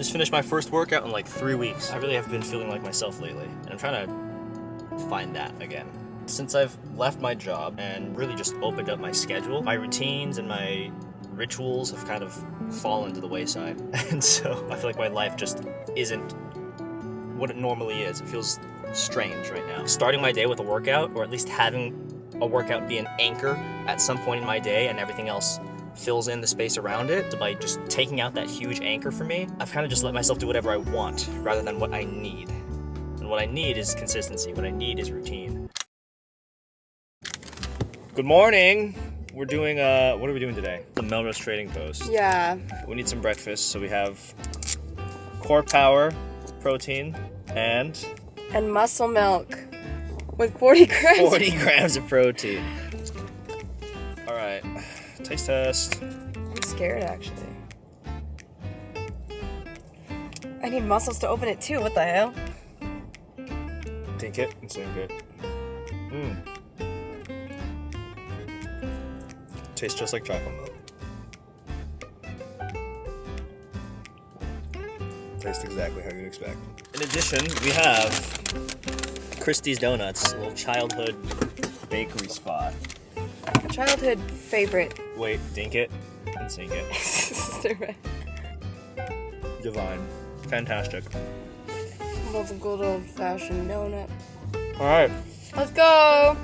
just finished my first workout in like 3 weeks. I really have been feeling like myself lately, and I'm trying to find that again. Since I've left my job and really just opened up my schedule, my routines and my rituals have kind of fallen to the wayside. And so I feel like my life just isn't what it normally is. It feels strange right now. Starting my day with a workout, or at least having a workout be an anchor at some point in my day and everything else fills in the space around it. So by just taking out that huge anchor for me, I've kind of just let myself do whatever I want rather than what I need. And what I need is consistency. What I need is routine. Good morning. We're doing, what are we doing today? The Melrose Trading Post. Yeah. We need some breakfast, so we have Core Power protein and muscle milk with 40 grams. 40 grams of protein. All right, taste test. I'm scared, actually. I need muscles to open it too. What the hell? Dink it and sink it. Tastes just like chocolate milk. Tastes exactly how you'd expect. In addition, we have Christie's Donuts, a little childhood bakery spot. A childhood favorite. Wait, dink it and sink it. Divine. Fantastic. What's a good old-fashioned donut? All right. Let's go!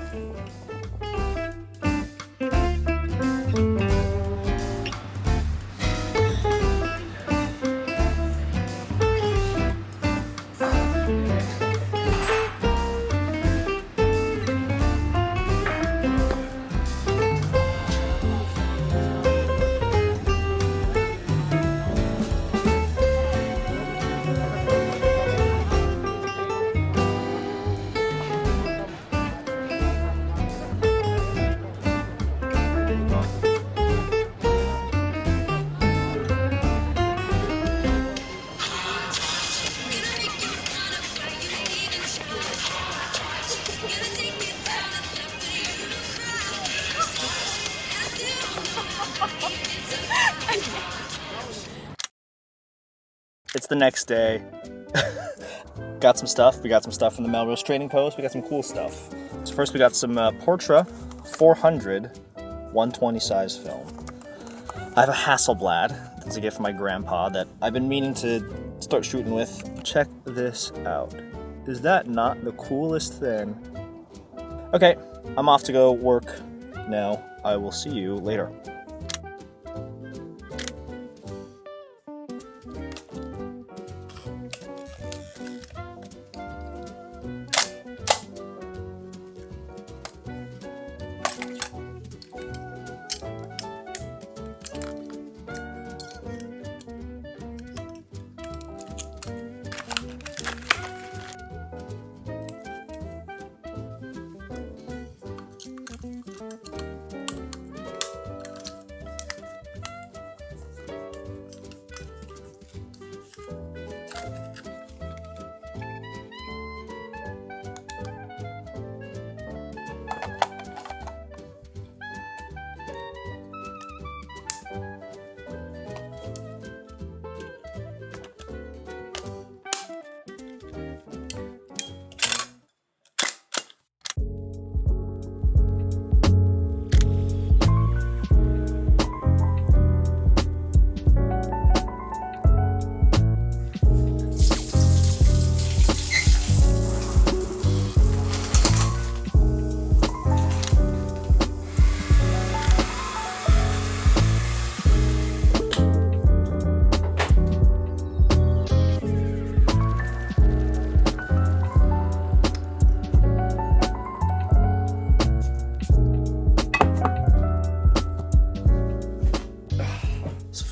It's the next day. Got some stuff. We got some stuff from the Melrose Trading Post. We got some cool stuff. So first we got some Portra 400 120 size film. I have a Hasselblad. That's a gift from my grandpa that I've been meaning to start shooting with. Check this out. Is that not the coolest thing? Okay, I'm off to go work now. I will see you later.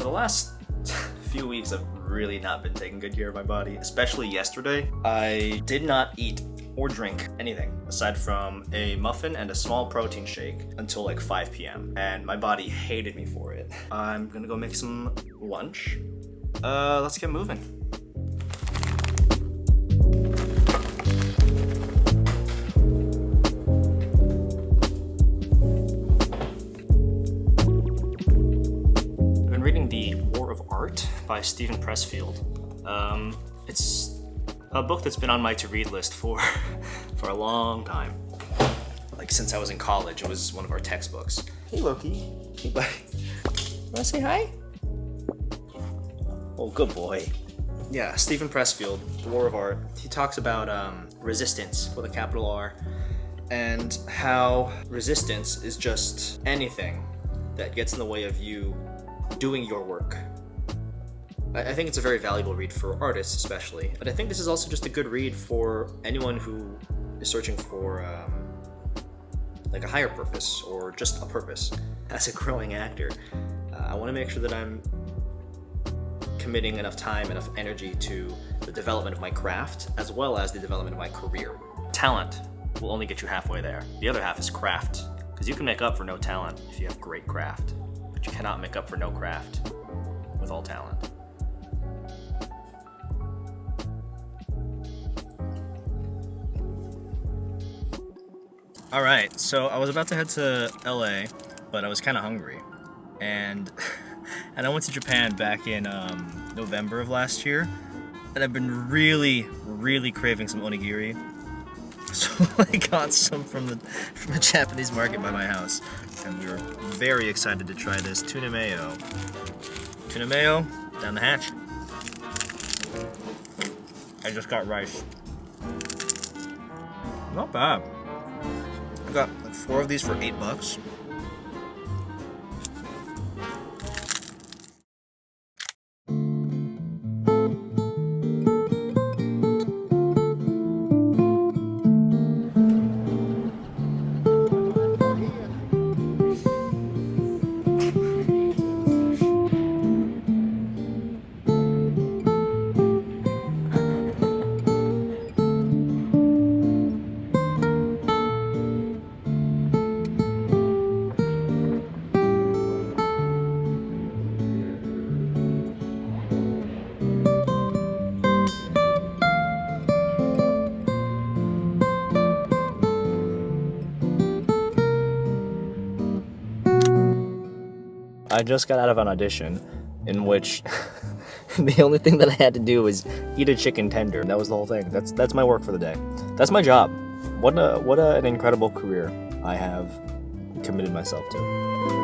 Last few weeks I've really not been taking good care of my body, especially yesterday. I did not eat or drink anything aside from a muffin and a small protein shake until like 5 p.m. and my body hated me for it. I'm gonna go make some lunch. Let's get moving. By Stephen Pressfield. It's a book that's been on my to-read list for for a long time. Like since I was in college, it was one of our textbooks. Hey Loki. Hey buddy. Wanna say hi? Oh, good boy. Yeah, Stephen Pressfield, The War of Art. He talks about resistance with a capital R, and how resistance is just anything that gets in the way of you doing your work. I think it's a very valuable read for artists especially, but I think this is also just a good read for anyone who is searching for like a higher purpose or just a purpose. As a growing actor, I want to make sure that I'm committing enough time, enough energy to the development of my craft as well as the development of my career. Talent will only get you halfway there. The other half is craft, because you can make up for no talent if you have great craft, but you cannot make up for no craft with all talent. Alright, so I was about to head to LA, but I was kind of hungry. And I went to Japan back in November of last year, and I've been really craving some onigiri. So I got some from the Japanese market by my house, and we were very excited to try this tuna mayo. Tuna mayo, down the hatch. I just got rice. Not bad. I got like 4 of these for $8. I just got out of an audition in which the only thing that I had to do was eat a chicken tender. That was the whole thing. That's my work for the day. That's my job. What an incredible career I have committed myself to.